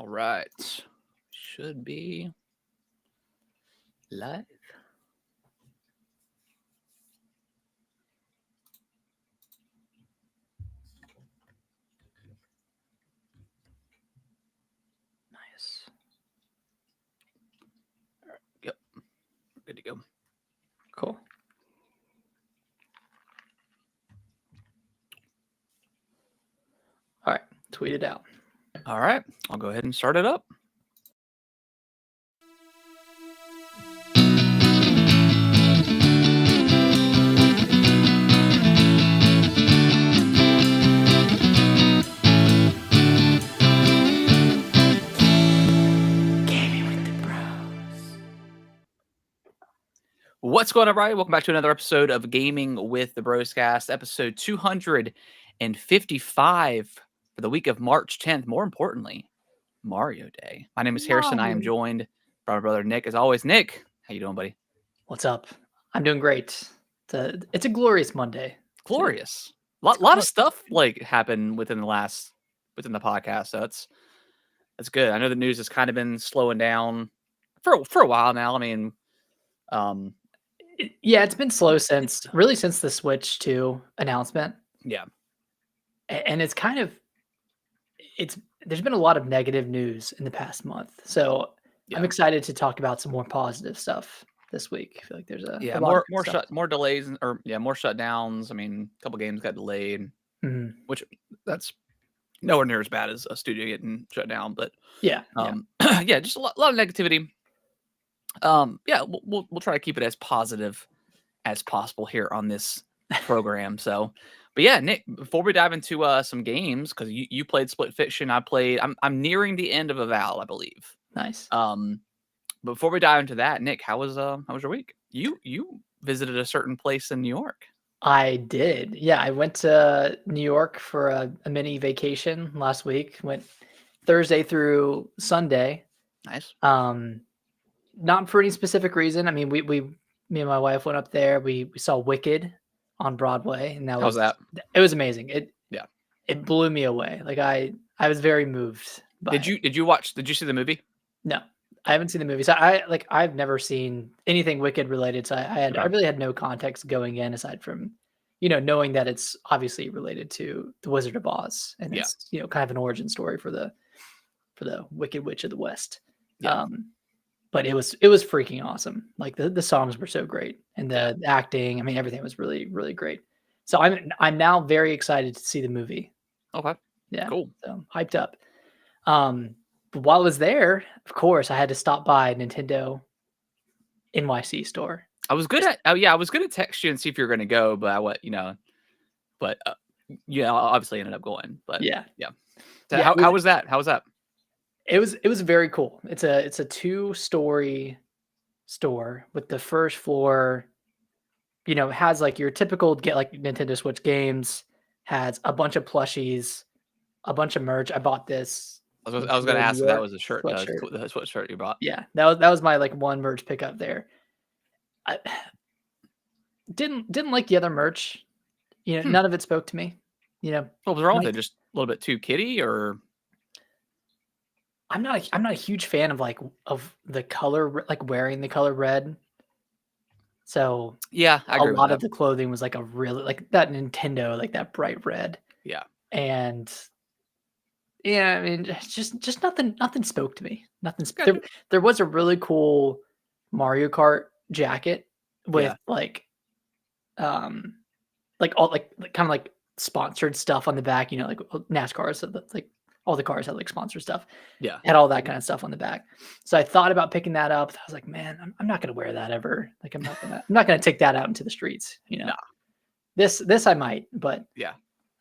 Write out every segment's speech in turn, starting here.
right. Should be live. Nice. All right. Yep. Good to go. Cool. All right. Tweet it out. All right. I'll go ahead and start it up. What's going on, everybody? Welcome back to another episode of Gaming with the Broscast, episode 255 for the week of March 10th. More importantly, Mario Day. My name is Harrison. I am joined by my brother Nick. As always, Nick, how you doing, buddy? What's up? I'm doing great. It's a glorious Monday. Glorious. Lot of stuff like happened within the podcast. So that's good. I know the news has kind of been slowing down for a while now. I mean, yeah, it's been slow since the Switch 2 announcement. Yeah. And it's kind of there's been a lot of negative news in the past month. So I'm excited to talk about some more positive stuff this week. I feel like there's a more delays more shutdowns. I mean, a couple games got delayed, which that's nowhere near as bad as a studio getting shut down. But yeah, just a lot of negativity. We'll try to keep it as positive as possible here on this program. So, but yeah, Nick, before we dive into some games, because you played Split Fiction, I'm nearing the end of Avowed, I believe. Nice. Before we dive into that, Nick, how was your week? You visited a certain place in New York. I did. Yeah, I went to New York for a mini vacation last week. Went Thursday through Sunday. Nice. Not for any specific reason. I mean, me and my wife went up there. We saw Wicked on Broadway, and how was that? It was amazing. It blew me away. Like I was very moved by Did you see the movie? No, I haven't seen the movie. So I've never seen anything Wicked related. So I really had no context going in aside from, knowing that it's obviously related to the Wizard of Oz, and it's kind of an origin story for the Wicked Witch of the West. Yeah. But it was freaking awesome. Like the songs were so great, and the acting. I mean, everything was really, really great. So I'm now very excited to see the movie. Okay. Yeah. Cool. So hyped up. But while I was there, of course, I had to stop by Nintendo NYC store. I was going to text you and see if you're going to go, but obviously ended up going. But yeah. So how was that? How was that? It was very cool. It's a 2-story store with the first floor, has like your typical Nintendo Switch games, has a bunch of plushies, a bunch of merch. I bought this. I was going to ask if that was a shirt, the sweatshirt you bought. Yeah, that was my one merch pickup there. I didn't like the other merch. None of it spoke to me. What was wrong with it? Just a little bit too kiddie, or? I'm not a huge fan of the color, wearing the color red. So yeah, I agree a lot of the clothing was a really that Nintendo, that bright red. Yeah. And yeah, I mean, just nothing spoke to me. Nothing. There was a really cool Mario Kart jacket with all kind of sponsored stuff on the back. NASCAR. So that's all the cars had sponsored stuff. Yeah. Had all that kind of stuff on the back. So I thought about picking that up. I was like, man, I'm not going to wear that ever. I'm not going to take that out into the streets. Nah. This I might, but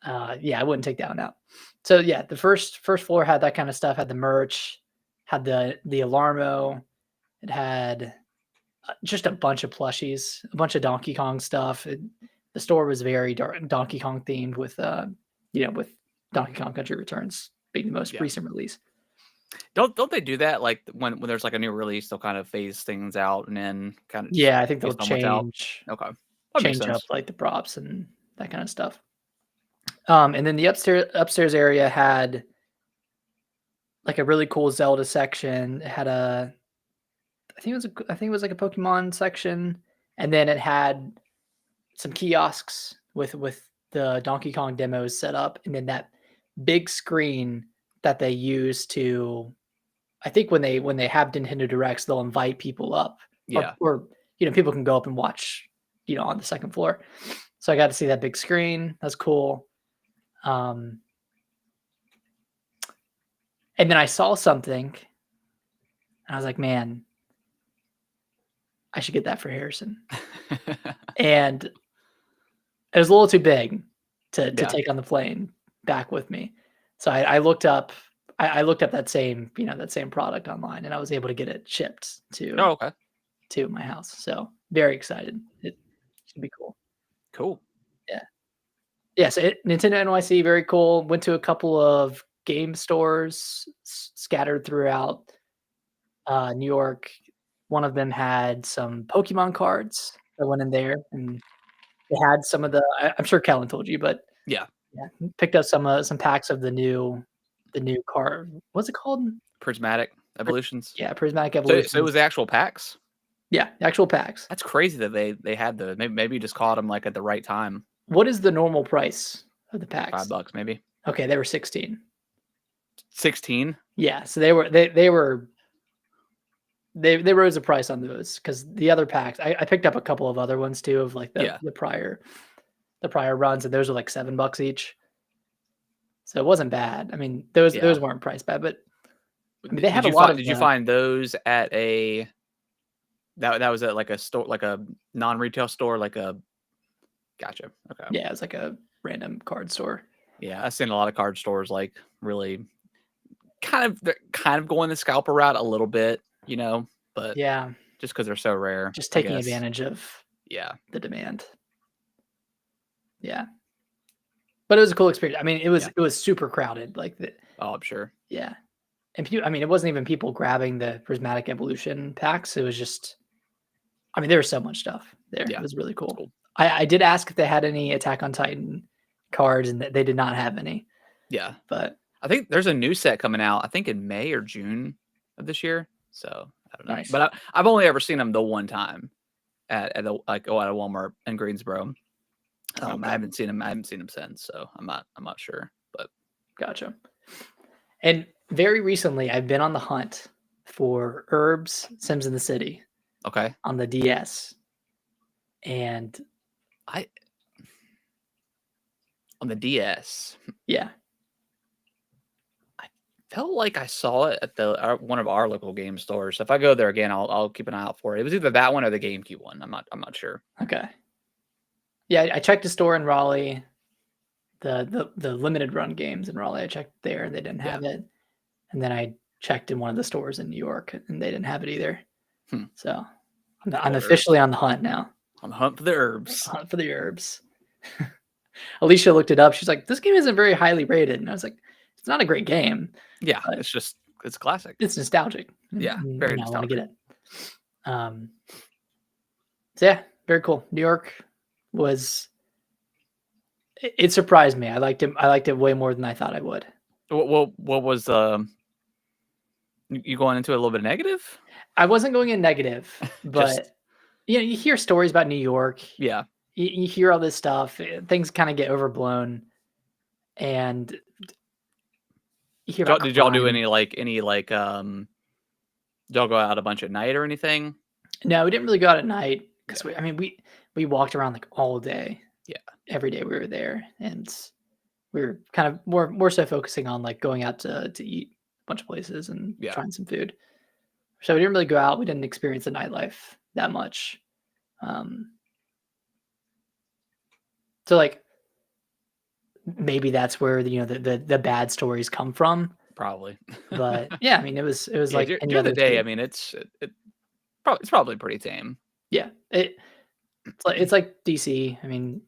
I wouldn't take that one out. So yeah, the first floor had that kind of stuff, had the merch, had the Alarmo. It had just a bunch of plushies, a bunch of Donkey Kong stuff. The store was very Donkey Kong themed with Donkey Kong Country Returns being the most recent release. Don't they do that when there's a new release, they'll kind of phase things out and then kind of I think they'll change up the props and that kind of stuff. And then the upstairs area had like a really cool Zelda section. It had I think it was like a Pokemon section, and then it had some kiosks with the Donkey Kong demos set up, and then that big screen that they use to, I think when they have Nintendo Directs, they'll invite people up, Yeah. or people can go up and watch, on the second floor. So I got to see that big screen. That's cool. And then I saw something, and I was like, man, I should get that for Harrison. And it was a little too big to take on the plane back with me. So I looked up that same product online, and I was able to get it shipped to my house. So very excited. It should be cool. Cool. Yeah. Yeah. So Nintendo NYC, very cool. Went to a couple of game stores scattered throughout New York. One of them had some Pokemon cards. I went in there, and they had some of the. I'm sure Kellen told you, but yeah, picked up some packs of the new card. What's it called? Prismatic Evolutions. Yeah, Prismatic Evolutions. So it was the actual packs. Yeah, actual packs. That's crazy that they had the. Maybe you just caught them like at the right time. What is the normal price of the packs? $5 maybe. Okay, they were 16. 16? Yeah, so they rose the price on those because the other packs. I picked up a couple of other ones too of like the prior runs, and those were like $7 each. So it wasn't bad. I mean, those weren't priced bad, but I mean, they had a lot of. Did you find those at a? That was at like a store, like a non-retail store, like a. Gotcha. Okay. Yeah, it was like a random card store. Yeah, I've seen a lot of card stores like really, kind of going the scalper route a little bit, but yeah, just because they're so rare, just taking advantage of the demand. Yeah, but it was a cool experience. I mean, it was super crowded, Oh, I'm sure. Yeah, and I mean, it wasn't even people grabbing the Prismatic Evolution packs. It was just, I mean, there was so much stuff there. Yeah. It was really cool. I did ask if they had any Attack on Titan cards, and they did not have any. Yeah, but I think there's a new set coming out. I think in May or June of this year. So I don't know, nice. But I've only ever seen them the one time at a Walmart in Greensboro. I haven't seen them since, so I'm not sure. But gotcha. And very recently, I've been on the hunt for Herbs Sims in the City. Okay. On the DS, and on the DS. Yeah. I felt like I saw it at one of our local game stores. So if I go there again, I'll keep an eye out for it. It was either that one or the GameCube one. I'm not sure. Okay. Yeah, I checked a store in Raleigh. The limited run games in Raleigh, I checked there, and they didn't have it. And then I checked in one of the stores in New York, and they didn't have it either. So I'm officially on the hunt now. On the hunt for the herbs. Hunt for the herbs. Alicia looked it up. She's like, this game isn't very highly rated. And I was like, it's not a great game. Yeah, it's classic. It's nostalgic. Yeah, very nostalgic. I want to get it. So yeah, very cool. New York it surprised me. I liked it way more than I thought I would. What was you going into a little bit negative? I wasn't going in negative, but you hear stories about New York. Yeah. You hear all this stuff. Things kind of get overblown, and you hear about did y'all do any did y'all go out a bunch at night or anything? No, we didn't really go out at night because we walked around like all day. Yeah, every day we were there, and we were kind of more so focusing on like going out to eat a bunch of places and trying some food. So we didn't really go out. We didn't experience the nightlife that much. So like maybe that's where the bad stories come from. Probably. But yeah, I mean it was like any other day. I mean it's probably pretty tame. Yeah, it's like DC. I mean,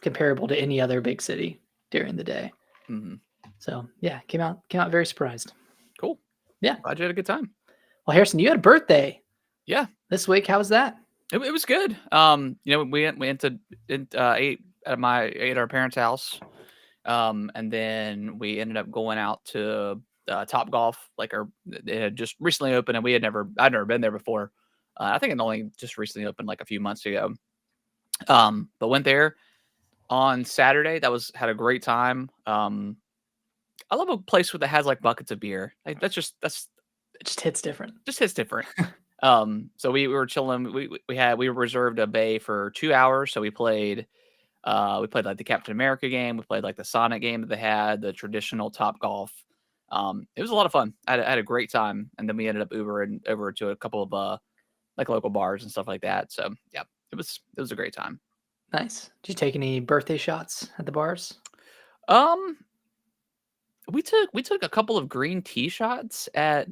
comparable to any other big city during the day. Mm-hmm. So yeah, came out very surprised. Cool. Yeah, glad you had a good time. Well, Harrison, you had a birthday. Yeah, this week. How was that? It was good. We went to ate at our parents' house, And then we ended up going out to Top Golf, like it had just recently opened, and I'd never been there before. I think it only just recently opened like a few months ago. But went there on Saturday. Had a great time. I love a place that has like buckets of beer. Like it just hits different. Just hits different. So we were chilling. We reserved a bay for 2 hours. So we played like the Captain America game. We played like the Sonic game that they had, the traditional Top Golf. It was a lot of fun. I had a great time, and then we ended up Ubering over to a couple of like local bars and stuff like that. So yeah, it was a great time. Nice. Did you take any birthday shots at the bars? We took a couple of green tea shots at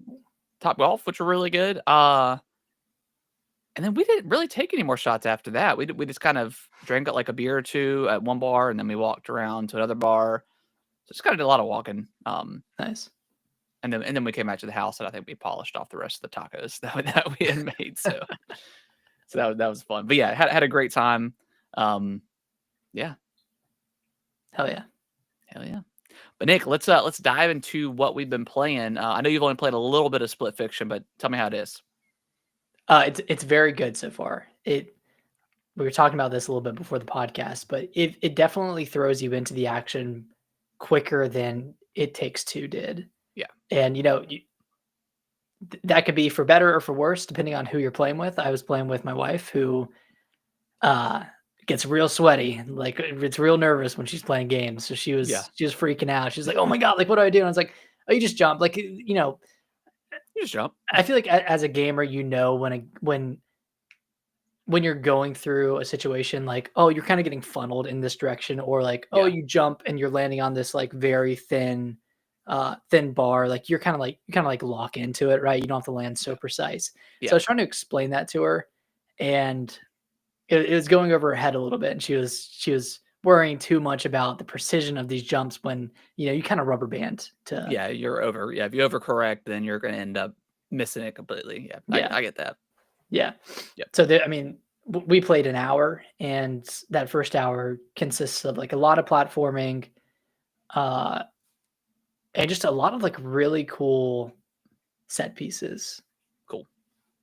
Top Golf, which were really good. And then we didn't really take any more shots after that. We just kind of drank like a beer or two at one bar, and then we walked around to another bar. So just kind of did a lot of walking. Nice. And then we came back to the house, and I think we polished off the rest of the tacos that we had made. So that was fun. But yeah, had a great time. Yeah. Hell yeah. Hell yeah. But Nick, let's dive into what we've been playing. I know you've only played a little bit of Split Fiction, but tell me how it is. It's very good so far. We were talking about this a little bit before the podcast, but it definitely throws you into the action quicker than It Takes Two did. Yeah. And that could be for better or for worse, depending on who you're playing with. I was playing with my wife, who gets real sweaty, like it's real nervous when she's playing games. So she was freaking out. She's like, "Oh my god, like what do I do?" And I was like, "Oh, you just jump." Like you just jump. I feel like as a gamer, when you're going through a situation like, oh, you're kind of getting funneled in this direction, or like, oh, you jump and you're landing on this like very thin bar, like you kind of like lock into it, right? You don't have to land so precise. So I was trying to explain that to her, and it was going over her head a little bit, and she was worrying too much about the precision of these jumps when you kind of rubber band to. Yeah, if you overcorrect, then you're going to end up missing it completely. Yeah, I get that. Yeah. So we played an hour, and that first hour consists of like a lot of platforming, and just a lot of like really cool set pieces. Cool.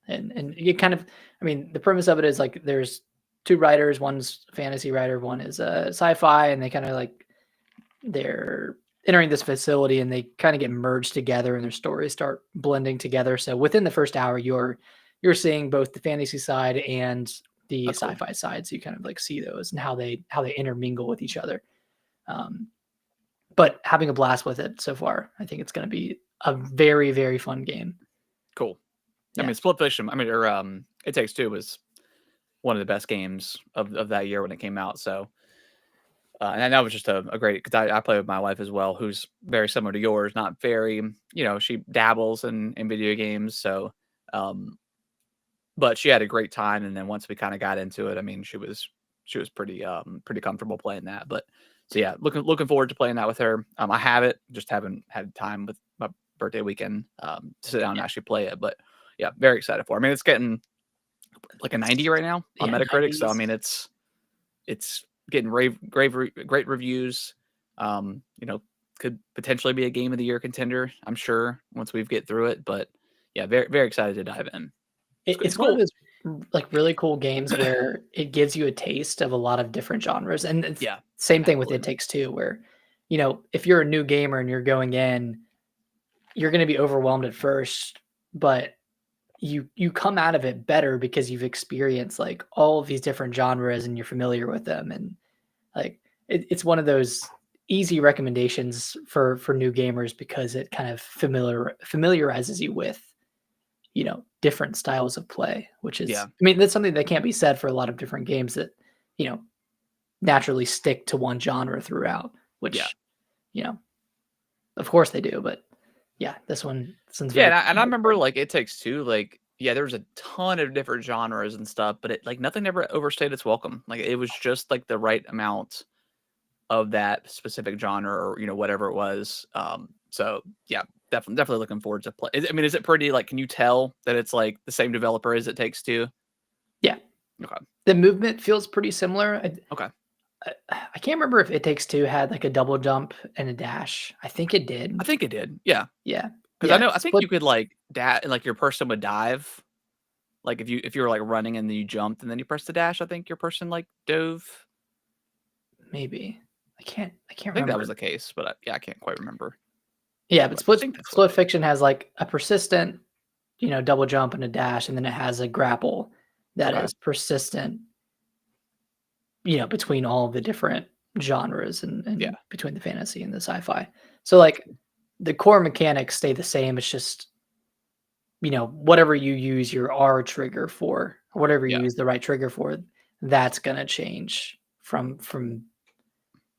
And you kind of, the premise of it is like there's two writers, one's a fantasy writer, one is a sci-fi, and they kind of like they're entering this facility and they kind of get merged together and their stories start blending together. So within the first hour, you're seeing both the fantasy side and the sci-fi side. So you kind of like see those and how they intermingle with each other. But having a blast with it so far. I think it's going to be a very, very fun game. Cool. Yeah. Split Fiction, It Takes Two was one of the best games of that year when it came out. So, and that was just a great, because I play with my wife as well, who's very similar to yours, not very, she dabbles in video games. So, but she had a great time. And then once we kind of got into it, she was pretty comfortable playing that. But so yeah, looking forward to playing that with her. I have it, just haven't had time with my birthday weekend to sit down and actually play it. But yeah, very excited for it. It's getting like a 90 right now on Metacritic. 90s. So it's getting great reviews. Could potentially be a game of the year contender, I'm sure, once we get through it. But yeah, very, very excited to dive in. It's one of those like really cool games where it gives you a taste of a lot of different genres. And it's same thing with It Takes Two, where, if you're a new gamer and you're going in, you're going to be overwhelmed at first, but you come out of it better because you've experienced like all of these different genres and you're familiar with them. And like, it's one of those easy recommendations for new gamers because it kind of familiarizes you with, different styles of play, which is, that's something that can't be said for a lot of different games that, naturally stick to one genre throughout, which, of course they do, but yeah, this one's and I remember like It Takes Two, like, there's a ton of different genres and stuff, but it like nothing ever overstayed its welcome. Like it was just like the right amount of that specific genre or, whatever it was. So yeah, definitely looking forward to play. Is it pretty, like, can you tell that it's like the same developer as It Takes Two? Yeah. Okay. The movement feels pretty similar. Okay. I can't remember if It Takes Two had like a double jump and a dash. I think it did. I think it did. Yeah. Yeah. Because Yeah. I think you could like like your person would dive. Like if you were like running and then you jumped and then you pressed the dash, I think your person like dove. Maybe. I can't I think remember. that was the case, but yeah, I can't quite remember. Yeah, but I think that's Split Fiction has like a persistent, double jump and a dash, and then it has a grapple that Okay. is persistent, between all the different genres and Yeah. between the fantasy and the sci-fi. So like the core mechanics stay the same. It's just, whatever you use your R trigger for, or whatever you Yeah. use the right trigger for, that's gonna change from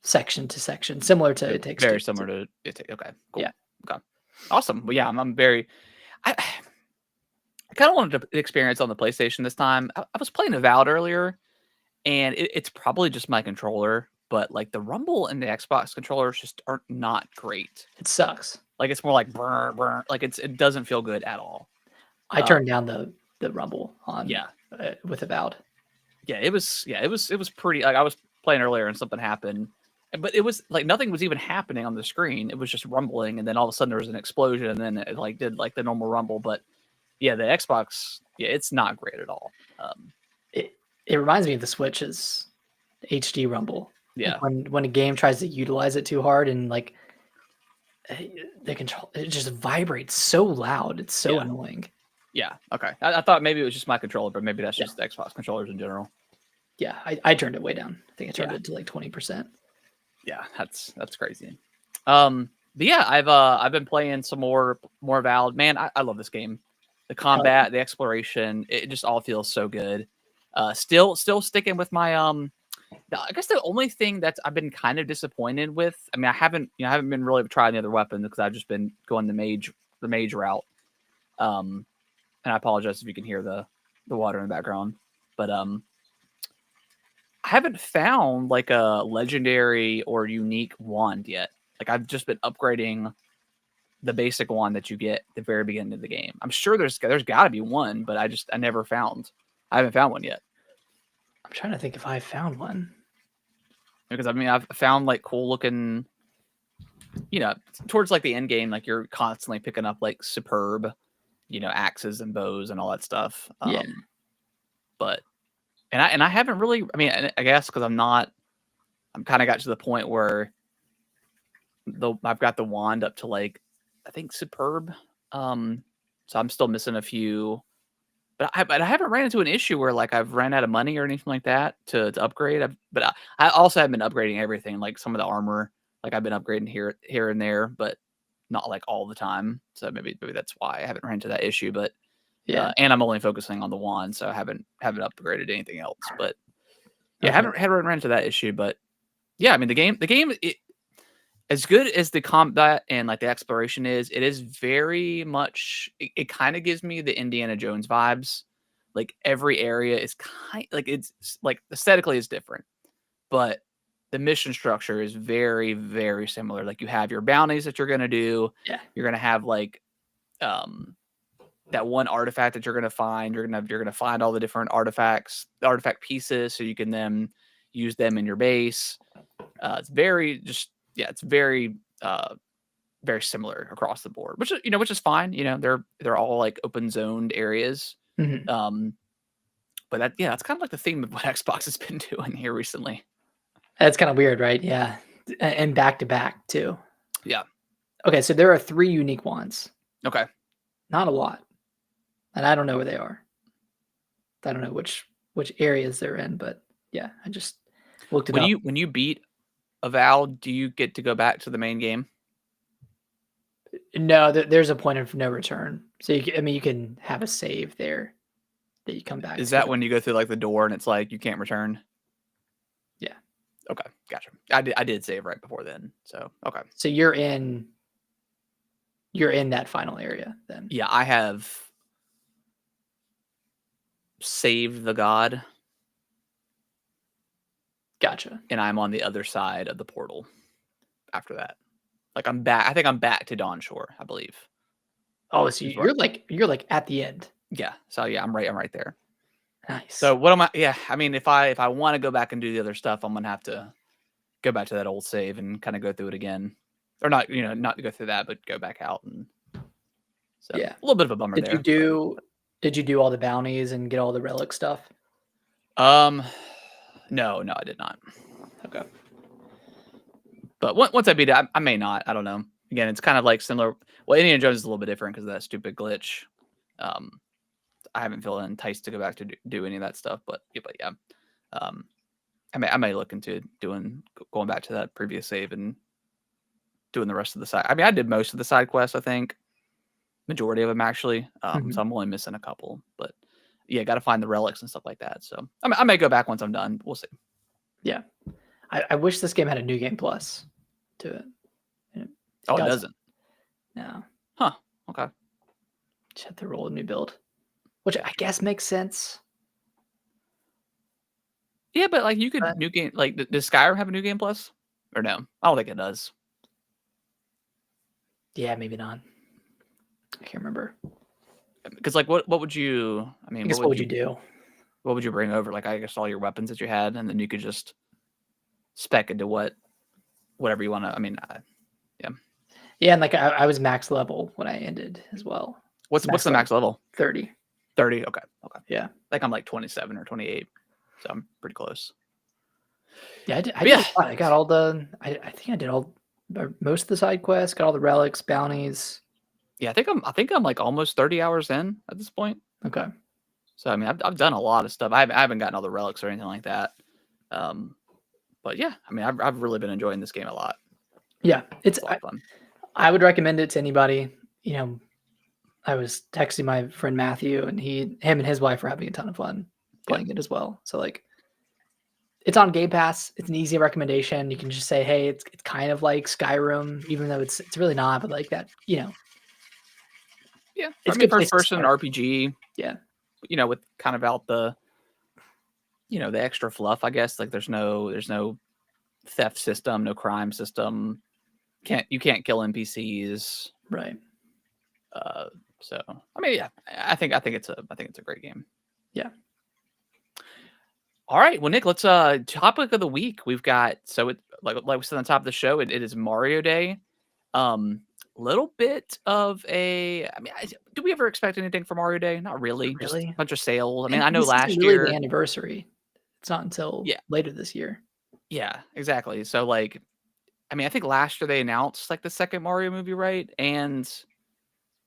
section to section, similar to It Takes Two. Very similar to it. Okay. Cool. Yeah. Okay. Awesome. Well, yeah, I'm very. I kind of wanted to experience on the PlayStation this time. I was playing Avowed earlier, and it's probably just my controller, but like the rumble and the Xbox controllers just are not great. It sucks. Like it's more like brr, brr, like it doesn't feel good at all. I turned down the rumble on Yeah. With Avowed. Yeah, it was pretty like I was playing earlier and something happened. But it was like nothing was even happening on the screen. It was just rumbling, and then all of a sudden there was an explosion, and then it like did like the normal rumble. But yeah, the Xbox, yeah, it's not great at all. It reminds me of the Switch's HD rumble. Yeah, Like when a game tries to utilize it too hard and like the control, it just vibrates so loud. It's so annoying. Yeah. Okay. I thought maybe it was just my controller, but maybe that's just the Xbox controllers in general. Yeah, I turned it way down. I think I turned it to like 20%. Yeah, that's crazy. But yeah, I've been playing some more Valve. Man, I love this game. The combat, the exploration, it just all feels so good. Still sticking with my I guess the only thing that I've been kind of disappointed with. I mean, I haven't been really trying the other weapons because I've just been going the mage route. And I apologize if you can hear the water in the background, but I haven't found like a legendary or unique wand yet. Like I've just been upgrading the basic wand that you get at the very beginning of the game. I'm sure there's got to be one, but I haven't found one yet. I'm trying to think if I found one. Because I mean, I've found like cool looking, towards like the end game, like you're constantly picking up like superb, axes and bows and all that stuff. Yeah. But and I haven't really. I mean, I guess because I'm kind of got to the point where I've got the wand up to like I think superb. So I'm still missing a few. But I haven't ran into an issue where like I've ran out of money or anything like that to upgrade. But I also have been upgrading everything, like some of the armor. Like I've been upgrading here and there, but not like all the time. So maybe that's why I haven't ran into that issue. But yeah, and I'm only focusing on the wand, so I haven't upgraded anything else. But yeah, I haven't ran into that issue. But yeah, I mean the game as good as the combat and like the exploration is, it is very much. It kind of gives me the Indiana Jones vibes. Like every area is it's like aesthetically is different, but the mission structure is very, very similar. Like you have your bounties that you're gonna do. Yeah, you're gonna have like that one artifact that you're gonna find. You're gonna find all the different artifacts, the artifact pieces, so you can then use them in your base. It's very it's very very similar across the board, which is fine. They're all like open zoned areas. Mm-hmm. But that's kind of like the theme of what Xbox has been doing here recently. That's kind of weird, right? Yeah, and back to back too. Yeah. Okay, so there are 3 unique wands. Okay. Not a lot, and I don't know where they are. I don't know which areas they're in, but yeah, I just looked it up. When you beat Avowed, do you get to go back to the main game? No, there's a point of no return. So you can have a save there that you come back. Is that when you go through like the door and it's like you can't return? Yeah. Okay, gotcha. I did save right before then, so okay. So you're in that final area then. Yeah, I have saved the god. Gotcha. And I'm on the other side of the portal after that. Like I'm back. I think I'm back to Dawn Shore, I believe. Oh, so you're like at the end. Yeah. So yeah, I'm right there. Nice. So what am I? Yeah, I mean, if I want to go back and do the other stuff, I'm gonna have to go back to that old save and kind of go through it again, or not. Not go through that, but go back out and. So Yeah, a little bit of a bummer did there. Did you do all the bounties and get all the relic stuff? No, I did not. Okay. But once I beat it, I may not. I don't know. Again, it's kind of like similar. Well, Indiana Jones is a little bit different because of that stupid glitch. I haven't felt enticed to go back to do any of that stuff, but yeah. I may look into going back to that previous save and doing the rest of the side. I mean, I did most of the side quests, I think, majority of them actually. So I'm only missing a couple, but yeah, got to find the relics and stuff like that. So I may go back once I'm done. We'll see. Yeah, I wish this game had a new game plus to it. It doesn't. No. Huh. Okay. Just have to roll a new build, which I guess makes sense. Yeah, but like you could new game, like does Skyrim have a new game plus or no? I don't think it does. Yeah, maybe not. I can't remember. Because like what would you? I mean, what would you do? What would you bring over? Like I guess all your weapons that you had, and then you could just spec into whatever you want to. I mean, yeah. Yeah, and like I was max level when I ended as well. What's the max level? 30. 30. Okay. Yeah. Like I'm like 27 or 28, so I'm pretty close. Yeah, I did a lot. I got all the. I think I did most of the side quests. Got all the relics, bounties. Yeah, I think I'm like almost 30 hours in at this point. Okay. So I mean, I've done a lot of stuff. I haven't gotten all the relics or anything like that. But yeah, I mean, I've really been enjoying this game a lot. Yeah, it's a lot of fun. I would recommend it to anybody. I was texting my friend Matthew, and him and his wife were having a ton of fun playing it as well. So like, it's on Game Pass. It's an easy recommendation. You can just say, hey, it's kind of like Skyrim, even though it's really not. But like that, Yeah, it's good first person RPG. Yeah, with kind of out the the extra fluff, I guess. Like there's no theft system, no crime system. You can't kill NPCs. Right. So I mean, yeah, I think it's a great game. Yeah. All right, well, Nick, let's topic of the week. We've got like we said on the top of the show, it is Mario Day. Little bit of a. I mean, do we ever expect anything for Mario Day? Not really. Just a bunch of sales. I mean, I know last year the anniversary. It's not until later this year. Yeah, exactly. So like, I mean, I think last year they announced like the second Mario movie, right? And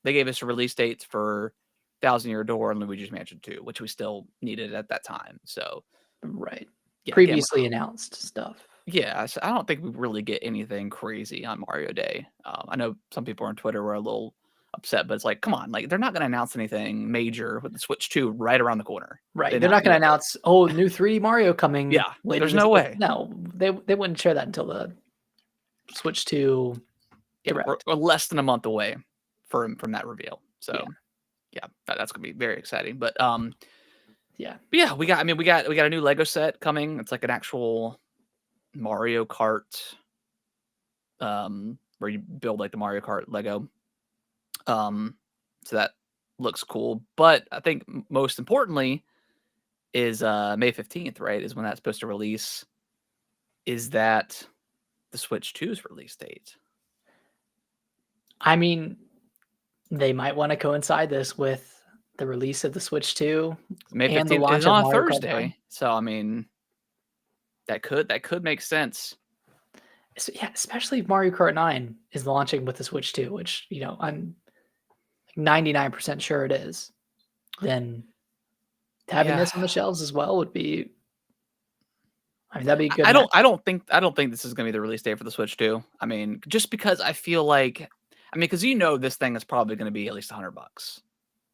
they gave us a release date for Thousand Year Door and Luigi's Mansion 2, which we still needed at that time. So, right. Yeah, previously announced stuff. Yeah, so I don't think we really get anything crazy on Mario Day. I know some people on Twitter were a little upset, but it's like, come on, like they're not going to announce anything major with the Switch 2 right around the corner. Right. They're not going to announce, new 3 Mario coming. Yeah, there's no way. No, they wouldn't share that until the Switch 2. We're less than a month away from that reveal. So yeah, that's gonna be very exciting. But yeah, we got a new Lego set coming. It's like an actual Mario Kart, where you build like the Mario Kart Lego. So that looks cool. But I think most importantly is May 15th, right? Is when that's supposed to release. Is that the Switch 2's release date? I mean, they might want to coincide this with the release of the Switch 2 May 15th and the launch is on of a Thursday. So I mean, that could make sense. So, yeah, especially if Mario Kart 9 is launching with the Switch 2, which I'm 99% sure it is. Then having this on the shelves as well would be. I mean, that'd be good. I don't think this is gonna be the release date for the Switch 2. I mean, just because I feel like, because this thing is probably gonna be at least $100.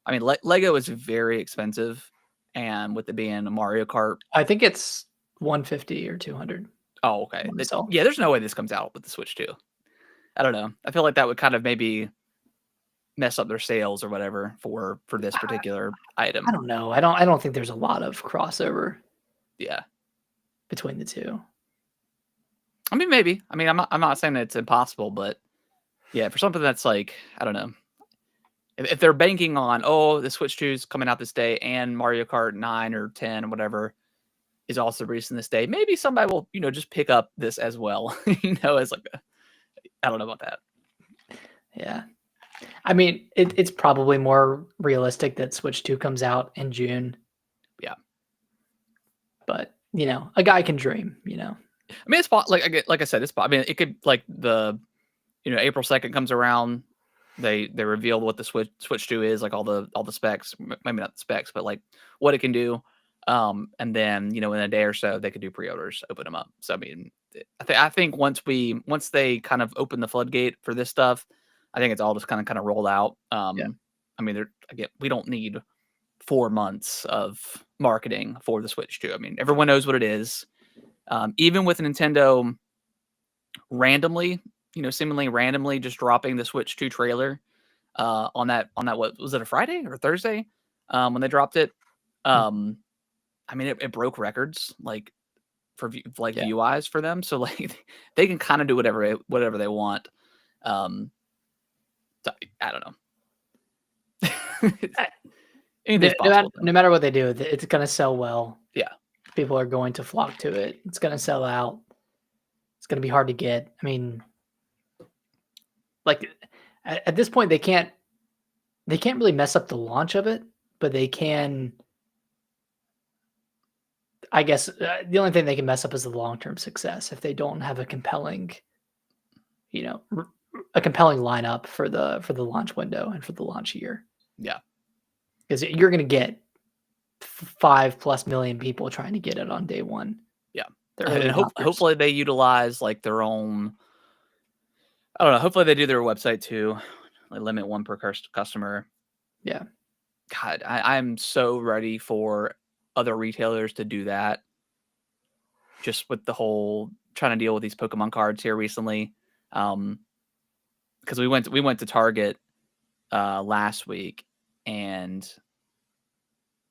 I mean, Lego is very expensive, and with it being a Mario Kart, I think it's 150 or 200. Oh, okay. Yeah, there's no way this comes out with the Switch 2. I don't know. I feel like that would kind of maybe mess up their sales or whatever for this particular item. I don't know. I don't think there's a lot of crossover. Yeah. Between the two. I mean, maybe. I'm not saying that it's impossible, but yeah, for something that's like, I don't know, if they're banking on, oh, the Switch 2 is coming out this day and Mario Kart 9 or 10 or whatever is also releasing this day, maybe somebody will, just pick up this as well, as like I don't know about that. Yeah. I mean, it's probably more realistic that Switch 2 comes out in June. Yeah. But, a guy can dream, I mean, it's like I said, I mean, it could like April 2nd comes around, they reveal what the Switch 2 is, like all the specs, maybe not the specs, but like what it can do. And then, in a day or so they could do pre-orders, open them up. So I mean, I think once they kind of open the floodgate for this stuff, I think it's all just kind of rolled out. Yeah. I mean, we don't need 4 months of marketing for the Switch 2. I mean, everyone knows what it is. Even with Nintendo randomly, seemingly randomly just dropping the Switch 2 trailer on that what was it, a Friday or Thursday when they dropped it. I mean, it broke records like for view eyes for them. So like they can kind of do whatever they want. So, I don't know. No matter what they do, it's going to sell well. Yeah. People are going to flock to it. It's going to sell out. It's going to be hard to get. I mean, like at this point, they can't really mess up the launch of it, but they can. I guess the only thing they can mess up is the long-term success if they don't have a compelling, lineup for the launch window and for the launch year. Yeah, because you're going to get 5+ million people trying to get it on day one. Yeah, and hopefully they utilize like their own. I don't know. Hopefully they do their website too. Like limit one per customer. Yeah. God, I'm so ready for other retailers to do that. Just with the whole trying to deal with these Pokemon cards here recently. Because we went to Target last week and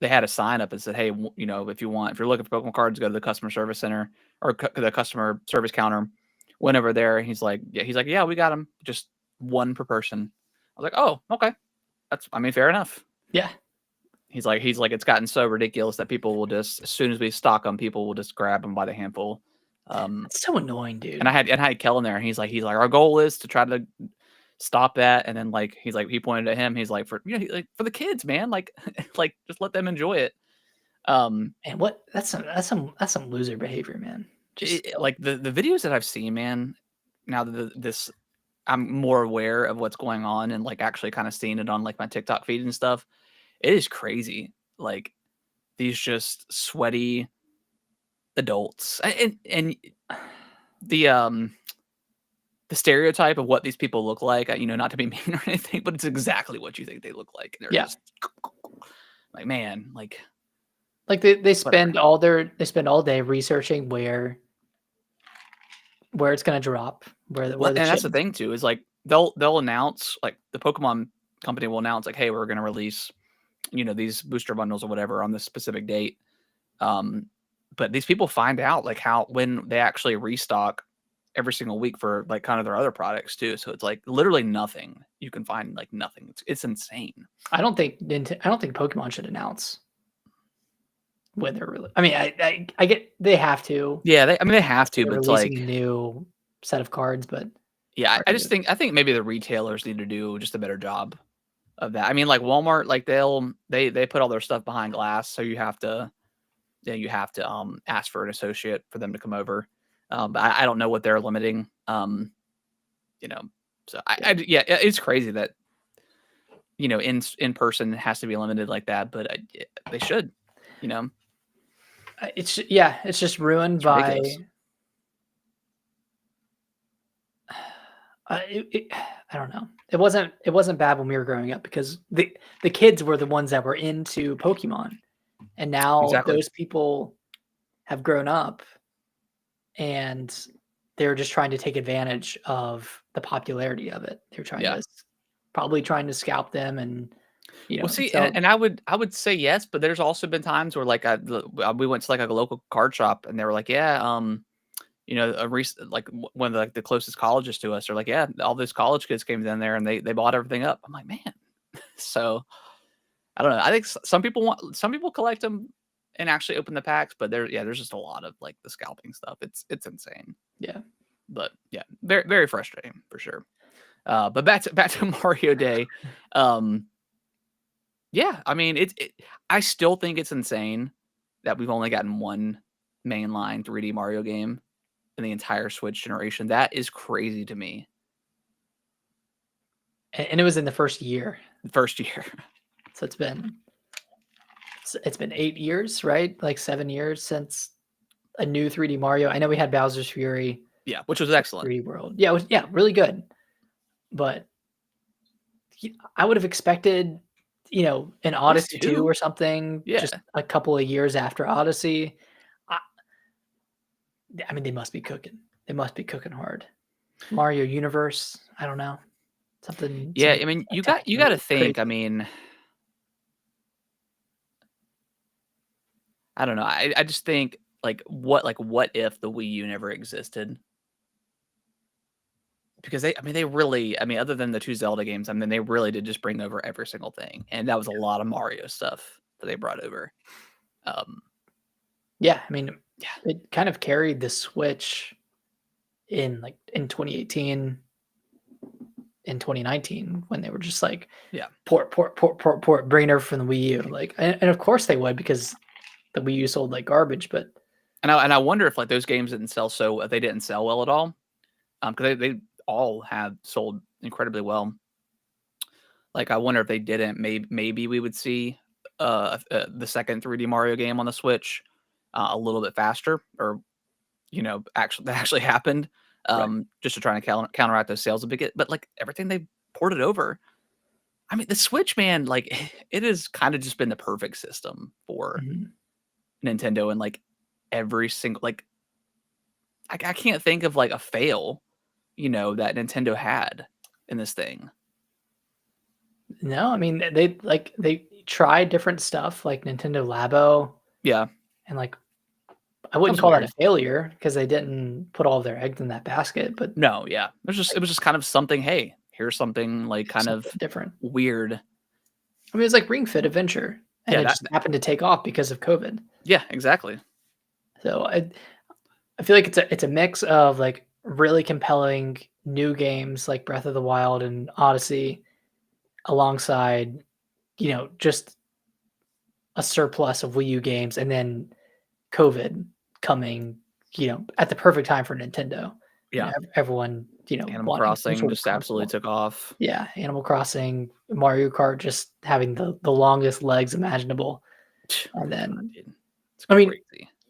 they had a sign up and said, hey, if you're looking for Pokemon cards, go to the customer service center or the customer service counter. Went over there. He's like, yeah, we got them. Just one per person. I was like, oh, okay. Fair enough. Yeah. He's like, it's gotten so ridiculous that people will just, as soon as we stock them, people will just grab them by the handful. It's so annoying, dude. And I had Kellen there, and he's like, our goal is to try to stop that. And then he pointed at him. He's like, for the kids, man, like just let them enjoy it. And that's some loser behavior, man. Like the videos that I've seen, man. Now that I'm more aware of what's going on and like actually kind of seeing it on like my TikTok feed and stuff. It is crazy. Like these just sweaty adults and the stereotype of what these people look like, not to be mean or anything, but it's exactly what you think they look like. They're just like, man, like they spend all day researching where it's going to drop, where and that's the thing too, is like they'll announce, like the Pokemon company will announce like, hey, we're going to release these booster bundles or whatever on this specific date. But these people find out like when they actually restock every single week for like kind of their other products too. So it's like literally nothing. You can find like nothing. It's insane. I don't think Pokemon should announce when they're really. I mean, I get they have to. Yeah, they have to, but it's like a new set of cards. But yeah, I think maybe the retailers need to do just a better job of that. I mean, like Walmart, like they put all their stuff behind glass, so you have to ask for an associate for them to come over. But I don't know what they're limiting. So it's crazy that in person has to be limited like that, but they should. It's just ruined by. I don't know. It wasn't bad when we were growing up because the kids were the ones that were into Pokemon, and now those people have grown up, and they're just trying to take advantage of the popularity of it. They're probably trying to scalp them, and Well, see, and I would say yes, but there's also been times where like we went to like a local card shop and they were like, yeah, one of the closest colleges to us are like, yeah, all those college kids came down there and they bought everything up. I'm like, man, So I don't know. I think some people collect them and actually open the packs, but there's just a lot of like the scalping stuff. It's insane. Yeah. But yeah, very very frustrating for sure. But back to Mario Day. Yeah, I mean I still think it's insane that we've only gotten one mainline 3D Mario game in the entire Switch generation. That is crazy to me. And it was in the first year. First year. So it's been 8 years, right? Like 7 years since a new 3D Mario. I know we had Bowser's Fury. Yeah, which was excellent. 3D World. Yeah, it was really good. But I would have expected, an Odyssey 2 or something just a couple of years after Odyssey. I mean, they must be cooking. They must be cooking hard. Mario Universe, I don't know. Something. Yeah, I mean, you got to think, I mean, I don't know. I just think what if the Wii U never existed? Because they really, other than the 2 Zelda games, they really did just bring over every single thing. And that was a lot of Mario stuff that they brought over. Yeah, I mean, it kind of carried the Switch in 2018, in 2019 when they were just like, port, bring it over from the Wii U. Like, and of course they would, because the Wii U sold like garbage. But and I wonder if like those games didn't sell they didn't sell well at all, because they all have sold incredibly well. Like, I wonder if they didn't, maybe we would see the second 3D Mario game on the Switch a little bit faster, or actually happened, just to try and counteract those sales a bit. But like everything they ported over, I mean, the Switch, man, like it has kind of just been the perfect system for Nintendo, and like every single I can't think of like a fail, that Nintendo had in this thing. No, I mean, they tried different stuff like Nintendo Labo. Yeah. And like, I wouldn't call that a failure because they didn't put all of their eggs in that basket. But no, yeah, it was just kind of something. Hey, here's something like kind of different, weird. I mean, it was like Ring Fit Adventure, and it just happened to take off because of COVID. Yeah, exactly. So I feel like it's a mix of like really compelling new games like Breath of the Wild and Odyssey, alongside, just a surplus of Wii U games, and then COVID coming, at the perfect time for Nintendo. Yeah, everyone, Animal Crossing just absolutely took off. Yeah, Animal Crossing, Mario Kart just having the longest legs imaginable. And then, I mean,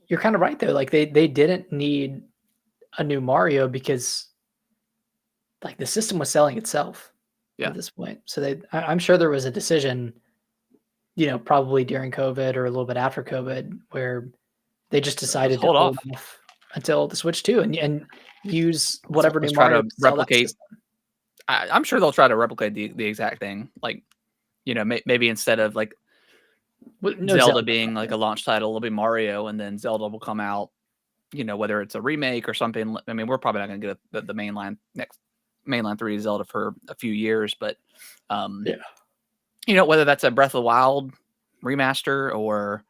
you're kind of right though. Like they didn't need a new Mario because like the system was selling itself at this point. So I'm sure there was a decision, probably during COVID or a little bit after COVID, where they just decided to hold off until the Switch 2 and use whatever new Mario to replicate. I'm sure they'll try to replicate the exact thing. Like, maybe instead of like Zelda being like a launch title, it'll be Mario, and then Zelda will come out, whether it's a remake or something. I mean, we're probably not going to get the mainline 3D Zelda for a few years, but whether that's a Breath of the Wild remaster or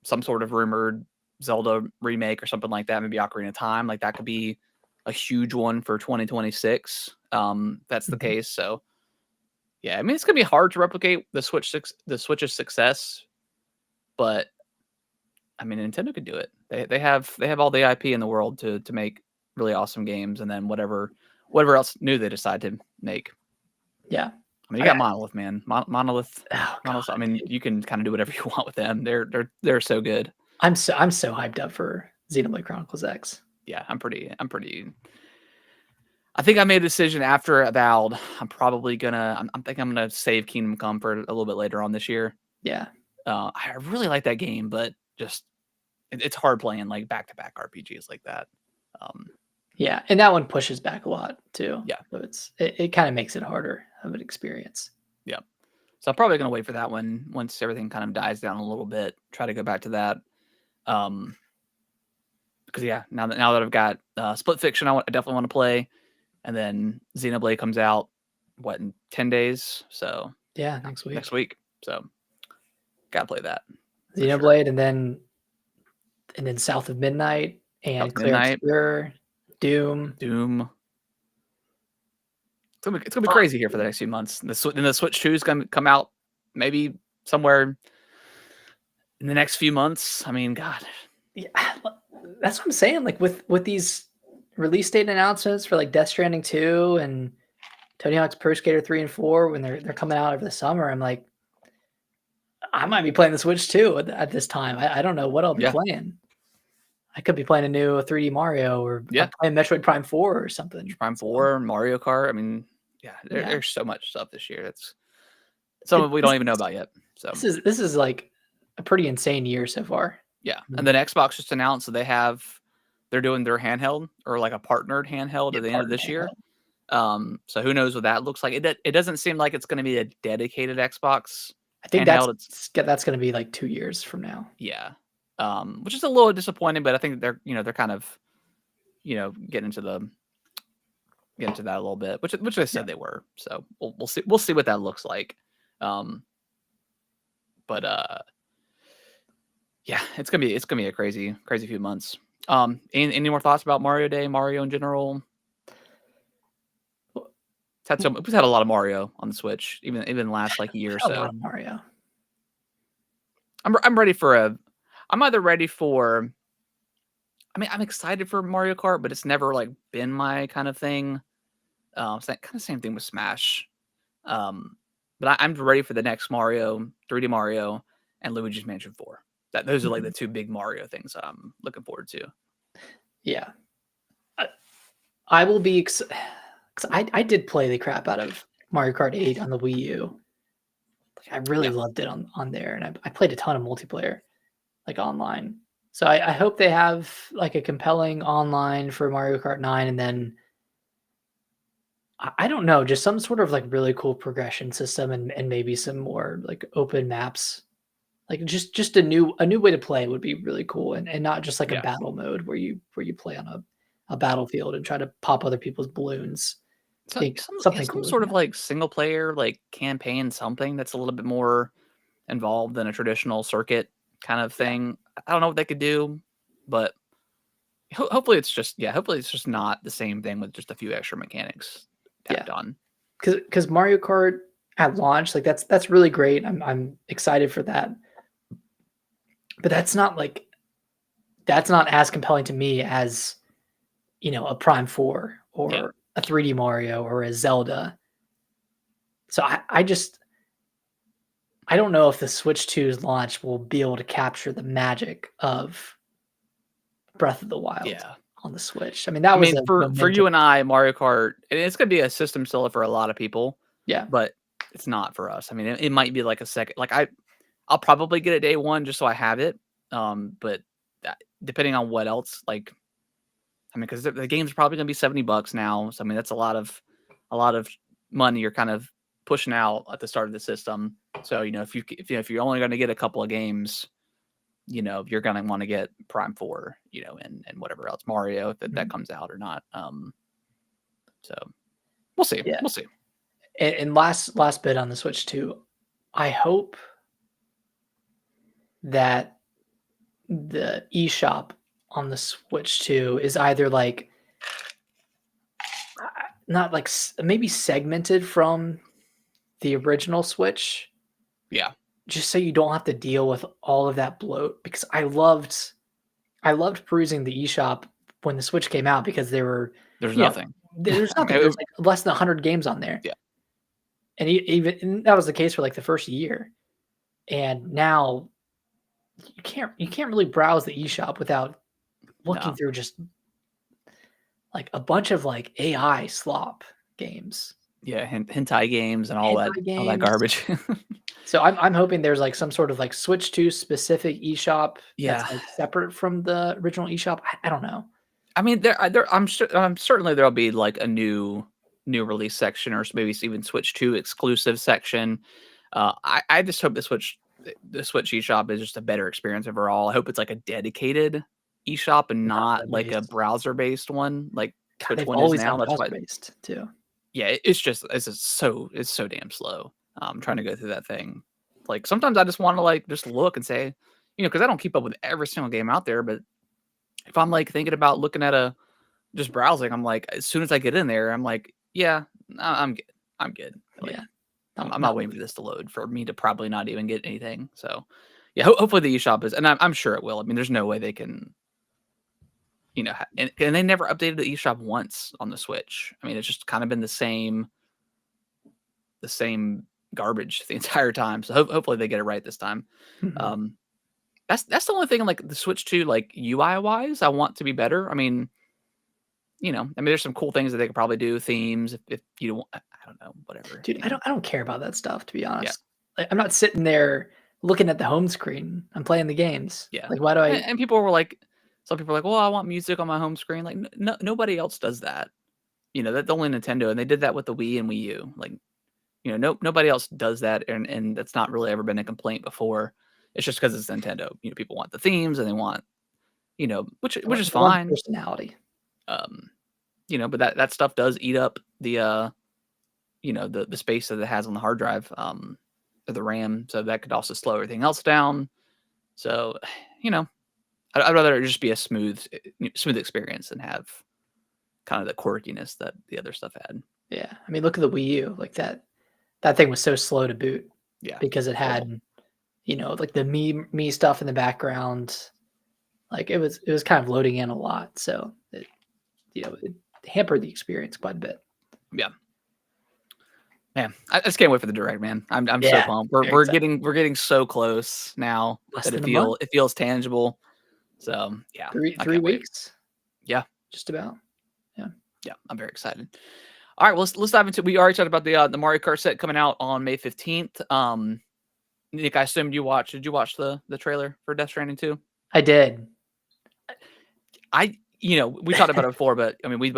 some sort of rumored Zelda remake or something like that, maybe Ocarina of Time, like that could be a huge one for 2026. That's the case. So yeah, I mean, it's gonna be hard to replicate the Switch's success, but I mean, Nintendo could do it. They have all the IP in the world to make really awesome games, and then whatever else new they decide to make. Yeah, I mean, you got Monolith, man. Monolith. I mean, you can kind of do whatever you want with them. They're so good. I'm so hyped up for Xenoblade Chronicles X. Yeah, I'm pretty. I think I made a decision after Avowed. I'm probably gonna. I'm gonna save Kingdom Come for a little bit later on this year. Yeah. I really like that game, but just it's hard playing like back-to-back RPGs like that. Yeah, and that one pushes back a lot too. Yeah, so it kind of makes it harder of an experience. Yeah, so I'm probably gonna wait for that one once everything kind of dies down a little bit. Try to go back to that. Because yeah, now that I've got Split Fiction, I definitely want to play, and then Xenoblade comes out what, in 10 days? So yeah, next week. Next week. So gotta play that. Xenoblade, sure. and then South of Midnight and Clear Obscure, Doom. It's gonna be crazy here for the next few months. The Switch 2 is gonna come out maybe somewhere in the next few months. I mean, God. Yeah, that's what I'm saying. Like with these release date announcements for like Death Stranding 2 and Tony Hawk's Pro Skater 3 and 4 when they're coming out over the summer, I'm like, I might be playing the Switch 2 at this time. I don't know what I'll be playing. I could be playing a new 3D Mario or playing Metroid Prime 4 or something. Prime 4, Mario Kart. I mean, there's so much stuff this year. It's some we don't even know about yet. So this is like a pretty insane year so far. Yeah, and then Xbox just announced that they're doing their handheld or like a partnered handheld at the end of this year. So who knows what that looks like? It doesn't seem like it's going to be a dedicated Xbox. I think that's going to be like 2 years from now. Yeah, which is a little disappointing, but I think they're kind of getting into that a little bit, which they said they were. So we'll see what that looks like. But yeah, it's gonna be a crazy few months. Any more thoughts about Mario Day, Mario in general? We've had a lot of Mario on the Switch, even last like year or so. A lot of Mario. I'm ready for I'm either ready for. I mean, I'm excited for Mario Kart, but it's never like been my kind of thing. It's that kind of same thing with Smash. But I'm ready for the next Mario, 3D Mario, and Luigi's Mansion 4. Those are like the two big Mario things I'm looking forward to. Yeah, I will be. I did play the crap out of Mario Kart 8 on the Wii U. I really loved it on there, and I played a ton of multiplayer, like online. So I hope they have like a compelling online for Mario Kart 9, and then I don't know, just some sort of like really cool progression system, and maybe some more like open maps. Like just a new way to play would be really cool, and not just like a battle mode where you play on a battlefield and try to pop other people's balloons. Some sort of like single player like campaign, something that's a little bit more involved than a traditional circuit kind of thing. I don't know what they could do, but hopefully it's just not the same thing with just a few extra mechanics tapped on. Because Mario Kart at launch, like that's really great. I'm excited for that. But that's not as compelling to me as, a Prime 4 or a 3D Mario or a Zelda. So I don't know if the Switch 2's launch will be able to capture the magic of Breath of the Wild on the Switch. I mean, for you and I, Mario Kart, it's going to be a system seller for a lot of people. Yeah. But it's not for us. I mean, it might be like a second. Like I'll probably get it day one just so I have it. But depending on what else, like, I mean, because the game's probably gonna be $70 now. So I mean, that's a lot of money you're kind of pushing out at the start of the system. So if you're only gonna get a couple of games, you're gonna want to get Prime 4, and whatever else Mario if that comes out or not. So we'll see. Yeah. We'll see. And last bit on the Switch 2, I hope that the eShop on the Switch 2 is either like not like maybe segmented from the original Switch. Yeah. Just so you don't have to deal with all of that bloat, because I loved perusing the eShop when the Switch came out because there's nothing. There's nothing. There's like less than 100 games on there. Yeah. And that was the case for like the first year. And now you can't really browse the eShop without looking through just like a bunch of like AI slop games. Yeah, hentai games and all that garbage. So I'm hoping there's like some sort of like Switch 2 specific eShop that's like separate from the original eShop. I don't know. I mean, I'm certainly there'll be like a new release section, or maybe even Switch 2 exclusive section. I just hope the Switch eShop is just a better experience overall. I hope it's like a dedicated eShop and not like a browser based one like Switch 1 is now. That's browser based too. Yeah, it's so damn slow. Trying to go through that thing. Like sometimes I just want to like just look and say, because I don't keep up with every single game out there, but if I'm like thinking about looking at just browsing, I'm like, as soon as I get in there, I'm like, yeah, I'm good. I'm good. Like, Yeah. I'm not waiting for this to load for me to probably not even get anything. So, yeah, hopefully the eShop is, and I'm sure it will. I mean, there's no way they can, and they never updated the eShop once on the Switch. I mean, it's just kind of been the same garbage the entire time. So hopefully they get it right this time. Mm-hmm. That's the only thing like the Switch 2, like UI wise, I want to be better. I mean, there's some cool things that they could probably do, themes if you don't, I don't know, whatever. Dude, I don't care about that stuff, to be honest. Yeah. Like, I'm not sitting there looking at the home screen. I'm playing the games. Yeah. Like, why do I? And people were like, some people are like, well, I want music on my home screen. Like, nobody else does that. That's only Nintendo, and they did that with the Wii and Wii U. Like, nobody else does that, and that's not really ever been a complaint before. It's just because it's Nintendo. People want the themes and they want, which is fine. Personality. But that stuff does eat up the the space that it has on the hard drive, or the RAM. So that could also slow everything else down. So, I'd rather it just be a smooth experience and have kind of the quirkiness that the other stuff had. Yeah, I mean, look at the Wii U. Like that thing was so slow to boot. Yeah, because it had, like the me stuff in the background. Like it was kind of loading in a lot, so it hampered the experience quite a bit. Yeah. Man, I just can't wait for the direct, man. I'm so pumped. We're getting so close now that it feels tangible. So yeah, 3 weeks. Yeah, just about. Yeah, I'm very excited. All right, well, let's dive into. We already talked about the Mario Kart set coming out on May 15th. Nick, I assumed you watched. Did you watch the trailer for Death Stranding 2? I did. We talked about it before, but I mean, we're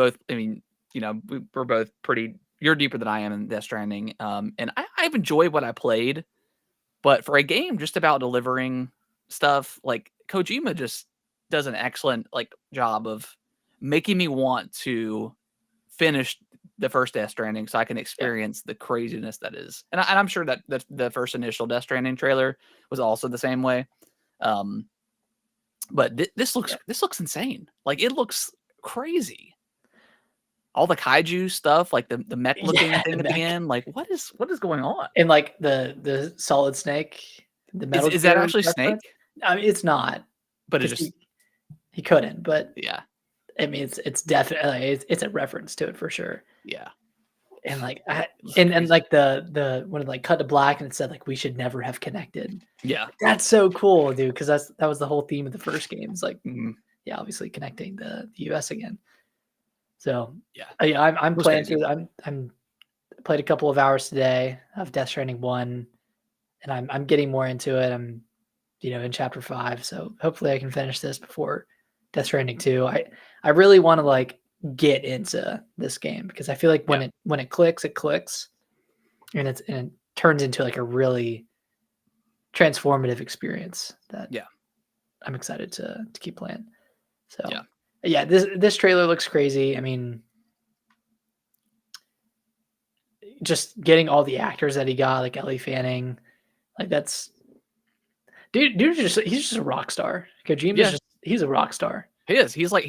both pretty. You're deeper than I am in Death Stranding, and I've enjoyed what I played, but for a game just about delivering stuff, like Kojima just does an excellent job of making me want to finish the first Death Stranding so I can experience the craziness that is. And I'm sure that the first initial Death Stranding trailer was also the same way. But this looks insane. Like it looks crazy. All the kaiju stuff, like the mech looking thing at the end, like what is going on? And like the Solid Snake, the Metal is that actually Snake? I mean, it's not. But it's just he couldn't. But yeah, I mean, it's definitely it's a reference to it for sure. Yeah. And like and like the when it like cut to black and it said like we should never have connected. Yeah, that's so cool, dude. Because that was the whole theme of the first game. It's like yeah, obviously connecting the US again. So yeah, I'm playing through. I'm played a couple of hours today of Death Stranding 1, and I'm getting more into it. I'm in chapter 5, so hopefully I can finish this before Death Stranding 2. I really want to like get into this game because I feel like when it clicks, and it turns into like a really transformative experience that I'm excited to keep playing. So yeah, this trailer looks crazy. I mean, just getting all the actors that he got, like Ellie Fanning, like that's dude. He's just a rock star. Kojima's he's a rock star. He is. He's like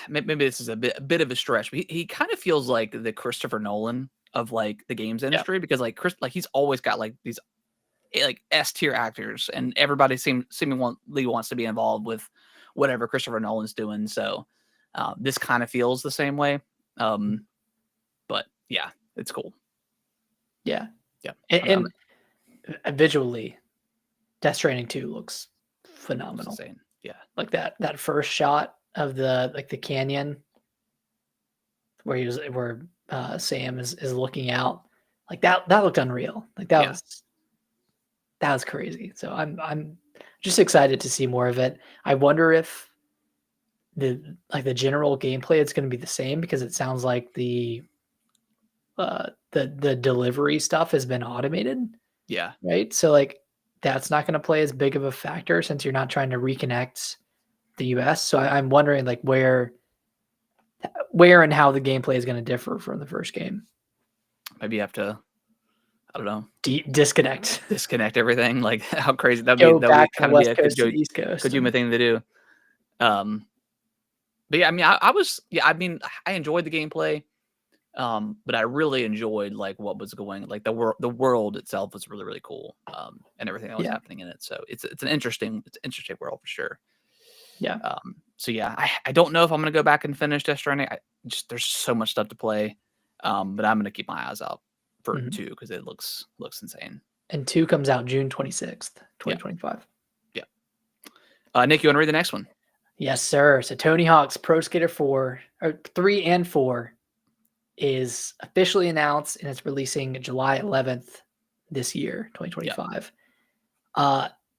maybe this is a bit of a stretch, but he kind of feels like the Christopher Nolan of like the games industry because like he's always got like these like S tier actors and everybody seemingly wants to be involved with whatever Christopher Nolan's doing. So this kind of feels the same way. But yeah, it's cool. Yeah. And visually, Death Stranding 2 looks phenomenal. Insane. Yeah. Like that first shot of the canyon where Sam is looking out, like that looked unreal. Like that was crazy. So I'm just excited to see more of it. I wonder if the general gameplay is going to be the same because it sounds like the delivery stuff has been automated. Yeah. Right. So like that's not going to play as big of a factor since you're not trying to reconnect the US. So I'm wondering like where where and how the gameplay is going to differ from the first game. Maybe you have to, I don't know, disconnect everything. Like how crazy that'd Go be. back from Kind of be West a Coast to East Coast. Kojima thing to do. But yeah, I mean, I was, I mean, I enjoyed the gameplay, but I really enjoyed like what was going, like the world itself was really, really cool, and everything that was happening in it. So it's an interesting world for sure. Yeah. So yeah, I don't know if I'm gonna go back and finish Death Stranding. There's so much stuff to play, but I'm gonna keep my eyes out for 2 because it looks insane. And 2 comes out June 26th, 2025. Yeah. Nick, you want to read the next one? Yes, sir. So Tony Hawk's Pro Skater 4, or 3 and 4, is officially announced, and it's releasing July 11th this year, 2025.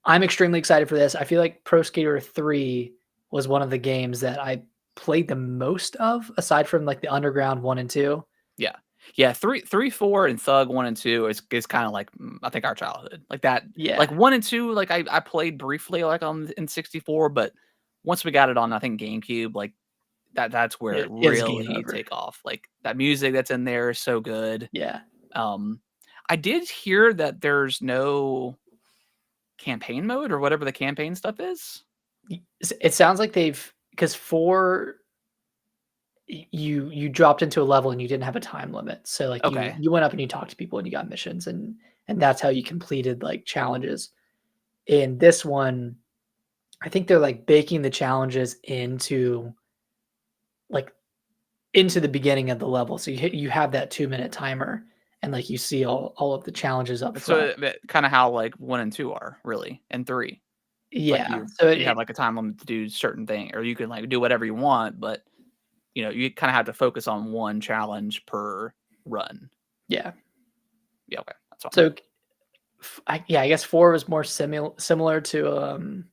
I'm extremely excited for this. I feel like Pro Skater 3 was one of the games that I played the most of, aside from like the Underground 1 and 2. Yeah. Yeah, 3, 4, and Thug 1 and 2 is kind of like, I think, our childhood. Like that. Yeah. Like 1 and 2, like I played briefly like in 64, but once we got it on, I think, GameCube, like that's where it really take off. Like that music that's in there is so good. Yeah. I did hear that there's no campaign mode or whatever the campaign stuff is. It sounds like because 4, you dropped into a level and you didn't have a time limit. So like you went up and you talked to people and you got missions, and that's how you completed like challenges. In this one, I think they're like baking the challenges into the beginning of the level. So you have that 2-minute timer, and like you see all of the challenges up front. So kind of how like 1 and 2 are really, and 3. Yeah. Like you have like a time limit to do certain thing, or you can like do whatever you want, but you know, you kind of have to focus on one challenge per run. Yeah. Yeah. Okay. That's all. So I guess 4 was more similar to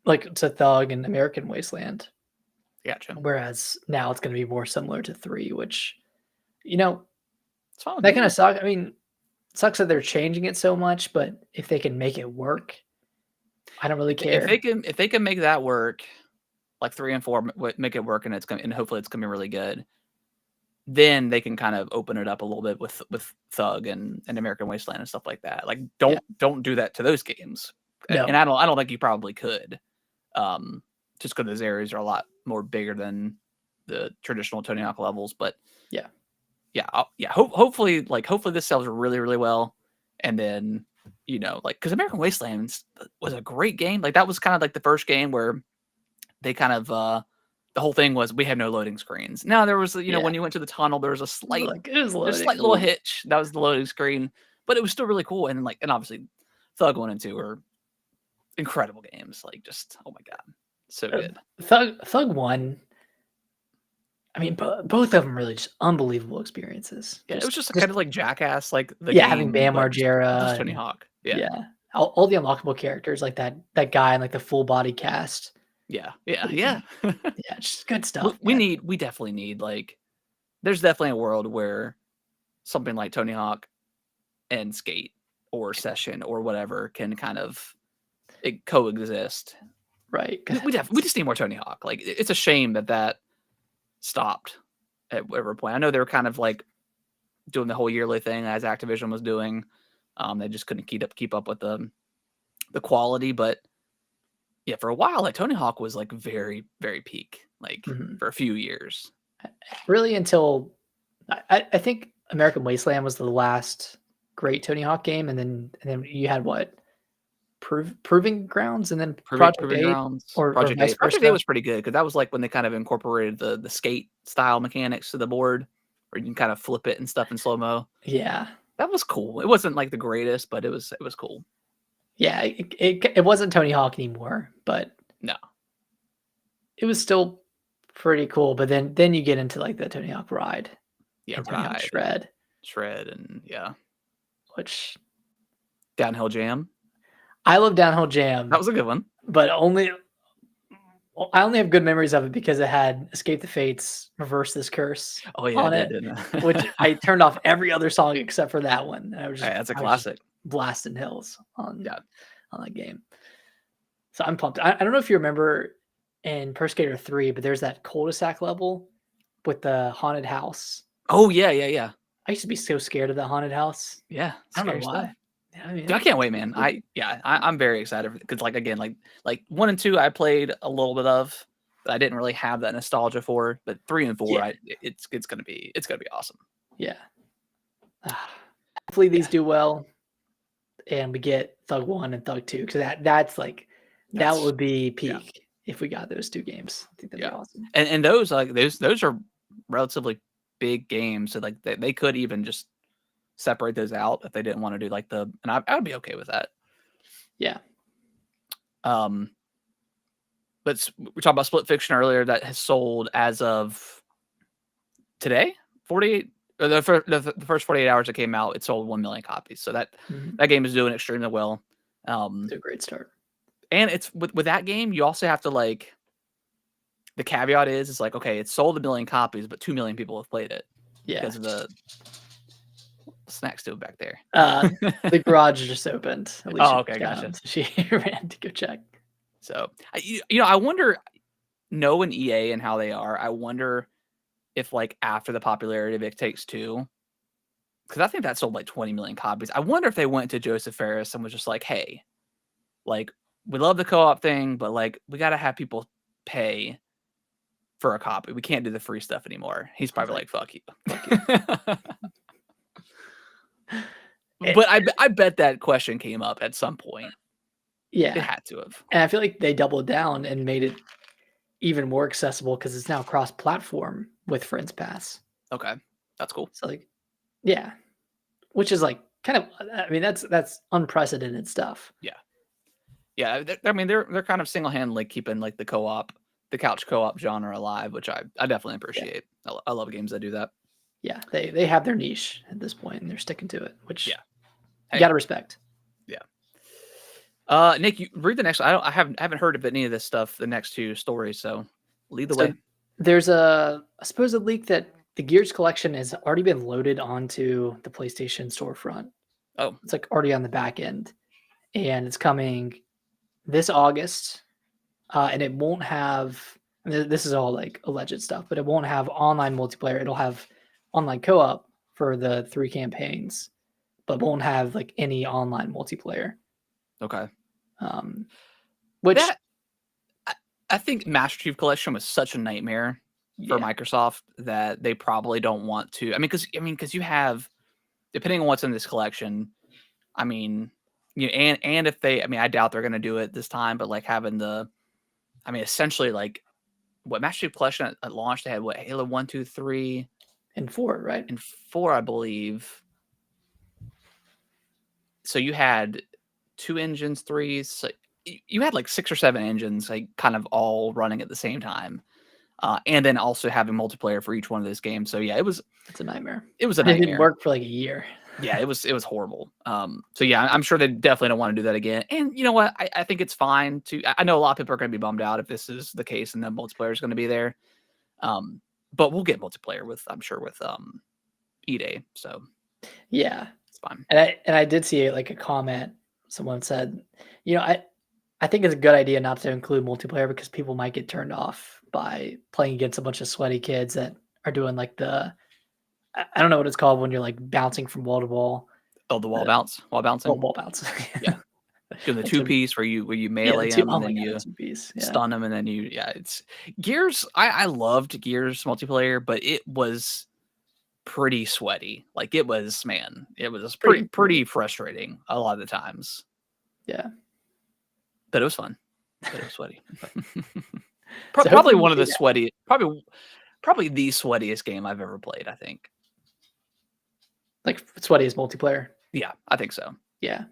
like to Thug and American Wasteland. Gotcha. Whereas now it's going to be more similar to 3, which, you know, that kind of sucks. I mean, it sucks that they're changing it so much, but if they can make it work, I don't really care. If they can make that work, like 3 and 4 make it work, and hopefully it's gonna be really good, then they can kind of open it up a little bit with Thug and American Wasteland and stuff like that. Like don't do that to those games. No. And I don't think you probably could. Just because those areas are a lot more bigger than the traditional Tony Hawk levels, but hopefully this sells really, really well, and then, you know, like, because American Wasteland was a great game. Like that was kind of like the first game where they kind of the whole thing was we had no loading screens. Now there was, you know, when you went to the tunnel, there was a slight little hitch. That was the loading screen, but it was still really cool. And like, and obviously Thug 1 and 2 are incredible games. Like, just, oh my God, so good. Thug 1, I mean, both of them really just unbelievable experiences. Yeah, it was just kind of like Jackass, like the game, having Bam Margera, just Tony Hawk. Yeah, all the unlockable characters, like that guy and like the full body cast. Yeah. Just good stuff. We definitely need, like, there's definitely a world where something like Tony Hawk and Skate or Session or whatever can kind of coexist. Right. We just need more Tony Hawk. Like, it's a shame that stopped at whatever point. I know they were kind of like doing the whole yearly thing as Activision was doing. They just couldn't keep up with the quality, but yeah, for a while, like Tony Hawk was like very, very peak, like for a few years. Really, until I think American Wasteland was the last great Tony Hawk game, and then you had what? Proving Grounds, and then Project 8, or Project 8. Project 8 was pretty good because that was like when they kind of incorporated the skate style mechanics to the board, where you can kind of flip it and stuff in slow mo. Yeah, that was cool. It wasn't like the greatest, but it was cool. Yeah, it wasn't Tony Hawk anymore, but no, it was still pretty cool. But then you get into like the Tony Hawk Ride, Ride, Shred, and which Downhill Jam. I love Downhill Jam. That was a good one, but I only have good memories of it because it had Escape the Fates, Reverse This Curse. Oh yeah, on it, which I turned off every other song except for that one. And I was that's a classic. Blasting hills on that game. So I'm pumped. I don't know if you remember in Pro Skater 3, but there's that cul-de-sac level with the haunted house. Oh yeah. I used to be so scared of the haunted house. Yeah, I don't know scary stuff. why. I mean, I can't wait, man. I'm very excited because like again, like 1 and 2 I played a little bit of, but I didn't really have that nostalgia for. But 3 and 4, it's gonna be awesome. Yeah. Hopefully these do well, and we get Thug 1 and Thug 2 because that would be peak if we got those 2 games. I think that'd be awesome. And those those are relatively big games, so like they could even just separate those out if they didn't want to do like and I would be okay with that. Yeah. But we talked about Split Fiction earlier that has sold as of today, 48 or the first 48 hours it came out, it sold 1 million copies. So that game is doing extremely well. It's a great start. And it's with that game, you also have to like the caveat is like, okay, it's sold 1 million copies, but 2 million people have played it. Yeah. Because of the snack stove back there. The garage just opened. Oh, okay, gotcha. So she ran to go check. So, I wonder, knowing EA and how they are, I wonder if like after the popularity of It Takes Two, because I think that sold like 20 million copies. I wonder if they went to Joseph Ferris and was just like, hey, like we love the co-op thing, but like we got to have people pay for a copy. We can't do the free stuff anymore. He's probably like, fuck you. But I bet that question came up at some point. Yeah. It had to have. And I feel like they doubled down and made it even more accessible because it's now cross-platform with Friends Pass. Okay. That's cool. So like, yeah. Which is like kind of, I mean, that's unprecedented stuff. Yeah. Yeah. They're kind of single-handedly keeping like the couch co-op genre alive, which I definitely appreciate. Yeah. I love games that do that. Yeah. They have their niche at this point and they're sticking to it, which you gotta respect. Yeah. Nick, you read the next one. I haven't heard of any of this stuff, the next 2 stories, so lead the way. There's a supposed leak that the Gears collection has already been loaded onto the PlayStation storefront. Oh. It's like already on the back end. And it's coming this August. And it won't have, this is all like alleged stuff, but it won't have online multiplayer. It'll have online co-op for the 3 campaigns, but won't have like any online multiplayer. Okay. Which I think Master Chief Collection was such a nightmare for Microsoft that they probably don't want to. I mean, because you have, depending on what's in this collection, and if they, I doubt they're going to do it this time, but like having essentially like what Master Chief Collection at launch, they had what, Halo 1, 2, 3, and 4, right? And 4, I believe. So you had 2 engines, 3. So you had like 6 or 7 engines, like kind of all running at the same time, and then also having multiplayer for each one of those games. So yeah, it's a nightmare. It was a nightmare. It didn't work for like a year. Yeah, it was horrible. So yeah, I'm sure they definitely don't want to do that again. And you know what? I think it's fine to. I know a lot of people are going to be bummed out if this is the case and the multiplayer is going to be there. But we'll get multiplayer with E-Day. So yeah, it's fine. And I did see like a comment. Someone said, I think it's a good idea not to include multiplayer because people might get turned off by playing against a bunch of sweaty kids that are doing like I don't know what it's called when you're like bouncing from wall to wall. Oh, the wall bounce, wall bouncing. Wall bounce. Yeah. Doing the 2-piece where you melee him and then you stun him and then it's Gears. I loved Gears multiplayer, but it was pretty sweaty. Like it was pretty frustrating a lot of the times. Yeah. But it was fun. But it was sweaty. Probably one of the sweaty, probably the sweatiest game I've ever played, I think. Like sweatiest multiplayer? Yeah, I think so. Yeah.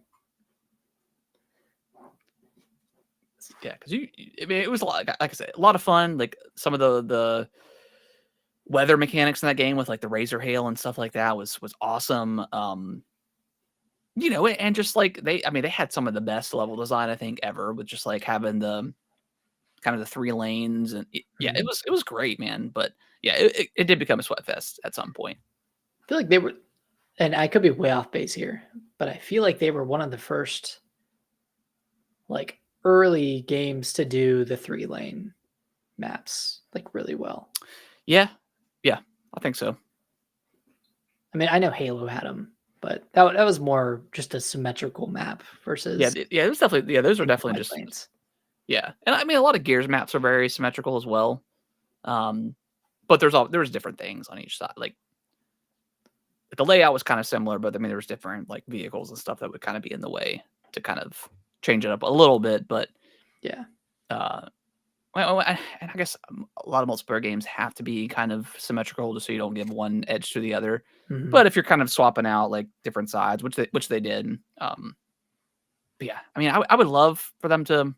Yeah, because it was a lot, like I said, a lot of fun. Like some of the weather mechanics in that game with like the razor hail and stuff like that was awesome. And just like they had some of the best level design I think ever, with just like having the kind of the 3 lanes and it was great, man. But yeah, it did become a sweat fest at some point. I feel like they were, and I could be way off base here, but I feel like they were one of the first like early games to do the 3 lane. maps like really well. Yeah, I think so. I mean, I know Halo had them, but that was more just a symmetrical map versus it was definitely those are definitely just lanes. Yeah, and I mean a lot of Gears maps are very symmetrical as well. But there's different things on each side. Like the layout was kind of similar, but I mean there was different like vehicles and stuff that would kind of be in the way to kind of change it up a little bit. But yeah, well, and I guess a lot of multiplayer games have to be kind of symmetrical just so you don't give one edge to the other. mm-hmm. But if you're kind of swapping out like different sides, which they did, but yeah, I mean, I would love for them to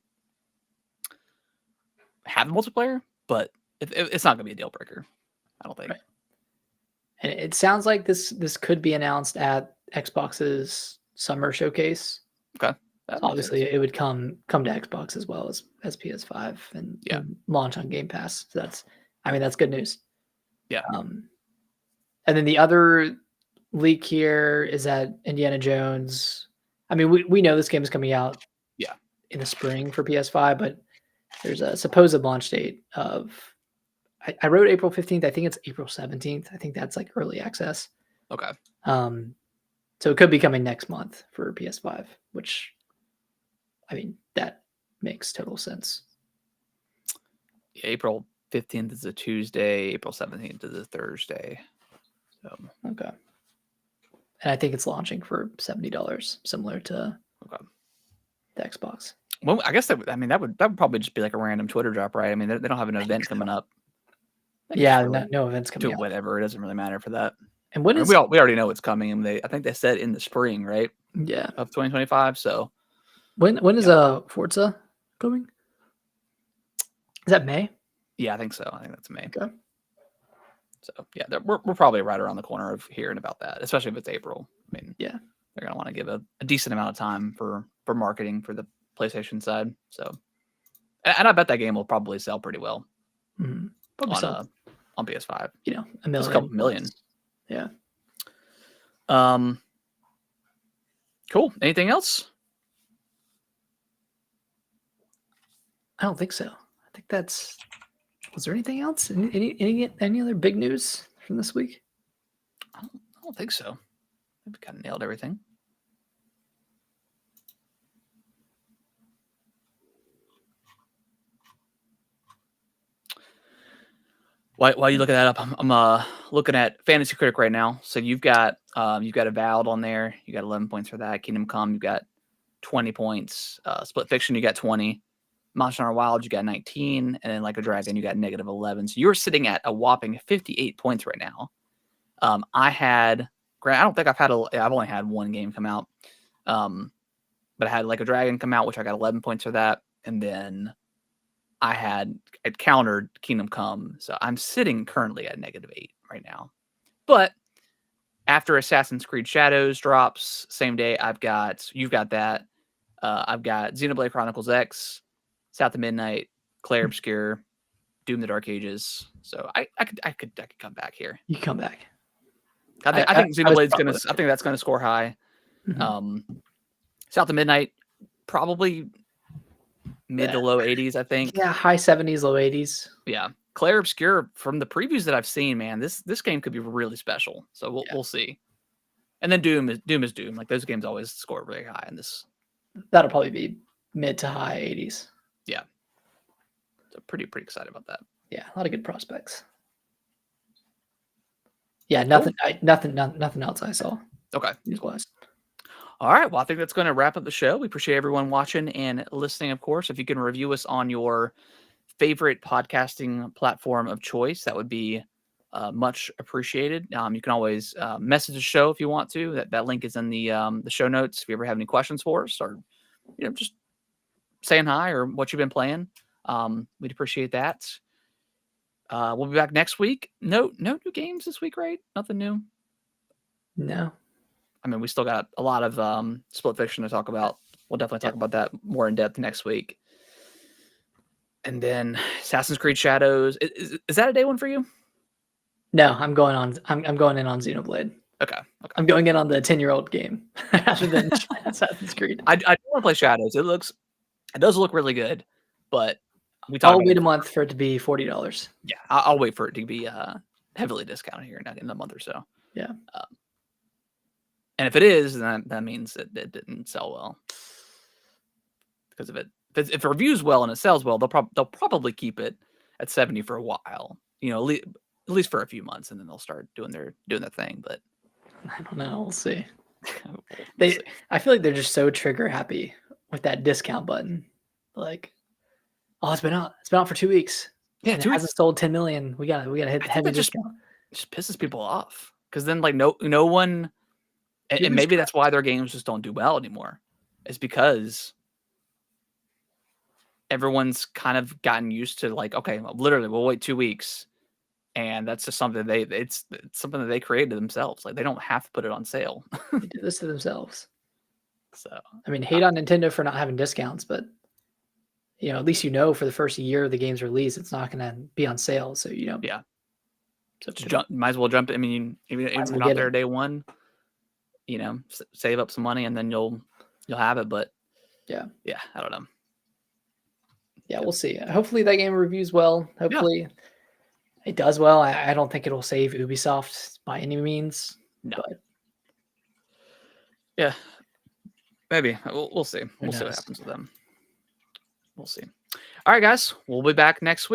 have multiplayer, but it's not going to be a deal breaker. I don't think. Right. And it sounds like this could be announced at Xbox's summer showcase. Okay. So obviously, it would come to Xbox as well as PS5 and launch on Game Pass. So that's good news. Yeah. And then the other leak here is that Indiana Jones. I mean, we know this game is coming out in the spring for PS5, but there's a supposed launch date of I wrote April 15th. I think it's April 17th. I think that's like early access. Okay. So it could be coming next month for PS5, which I mean, that makes total sense. April 15th is a Tuesday. April 17th is a Thursday. So okay. And I think it's launching for $70, similar to the Xbox. Well, I guess that would probably just be like a random Twitter drop, right? I mean, they don't have an event coming up. Yeah, no events coming up. Whatever, it doesn't really matter for that. And when is we already know it's coming, and I think they said in the spring, right? Yeah, of 2025. So when is Forza coming? Is that May? Yeah, I think so. I think that's May. Okay. So yeah, we're probably right around the corner of hearing about that, especially if it's April. I mean, yeah, they're gonna want to give a decent amount of time for marketing for the PlayStation side. So, and I bet that game will probably sell pretty well on PS5. You know, a million, just a couple million. Yeah. Cool. Anything else? I don't think so. I think that's. Was there anything else? Any other big news from this week? I don't think so. We kind of nailed everything. While you look at that up, I'm looking at Fantasy Critic right now. So you've got Avowed on there. You got 11 points for that. Kingdom Come, you got 20 points. Split Fiction, you got 20. Monster Hunter Wild, you got 19, and then Like a Dragon, you got -11. So you're sitting at a whopping 58 points right now. I don't think I've only had one game come out, but I had Like a Dragon come out, which I got 11 points for that, and then I countered Kingdom Come, so I'm sitting currently at -8 right now. But after Assassin's Creed Shadows drops same day, you've got that. I've got Xenoblade Chronicles X, South of Midnight, Clair Obscur, Doom: The Dark Ages. So I could come back here. You come back. I think Xenoblade's gonna. I think that's gonna score high. Mm-hmm. South of Midnight, probably mid to low 80s. I think. Yeah, high 70s, low 80s. Yeah, Clair Obscur. From the previews that I've seen, man, this game could be really special. So we'll see. And then Doom is Doom. Like those games always score really high in this. That'll probably be mid to high 80s. Yeah. So pretty excited about that. Yeah, a lot of good prospects. Yeah, nothing else I saw. Okay. News-wise. All right. Well, I think that's going to wrap up the show. We appreciate everyone watching and listening, of course. If you can review us on your favorite podcasting platform of choice, that would be much appreciated. You can always message the show if you want to. That link is in the show notes. If you ever have any questions for us, or just saying hi or what you've been playing, we'd appreciate that. We'll be back next week. No new games this week, right? Nothing new. No. I mean, we still got a lot of Split Fiction to talk about. We'll definitely talk about that more in depth next week. And then Assassin's Creed Shadows. Is that a day one for you? No, I'm going in on Xenoblade. Okay. I'm going in on the 10-year-old game rather than Assassin's Creed. I do want to play Shadows. It does look really good, but I'll wait a month for it to be $40. Yeah, I'll wait for it to be heavily discounted here in a month or so. Yeah. And if it is, then that means it didn't sell well. Because if it reviews well and it sells well, they'll probably keep it at 70 for a while. At least for a few months, and then they'll start doing their thing. But I don't know. We'll see. I feel like they're just so trigger happy with that discount button. Like, oh, it's been out for 2 weeks. Yeah, and it hasn't sold 10 million. We gotta hit the heavy discount. Just pisses people off because then like no one, and maybe that's why their games just don't do well anymore. It's because everyone's kind of gotten used to like, okay, literally we'll wait 2 weeks, and that's just something it's something that they created themselves. Like they don't have to put it on sale. They do this to themselves. So I mean, hate on Nintendo for not having discounts, but at least for the first year of the game's release, it's not going to be on sale. So yeah. So might as well jump. I mean, even if you're not there day one, save up some money and then you'll have it. But yeah, I don't know. Yeah, we'll see. Hopefully that game reviews well. Hopefully it does well. I don't think it'll save Ubisoft by any means. No. But yeah, maybe we'll see. We'll see what happens with them. We'll see. All right, guys, we'll be back next week.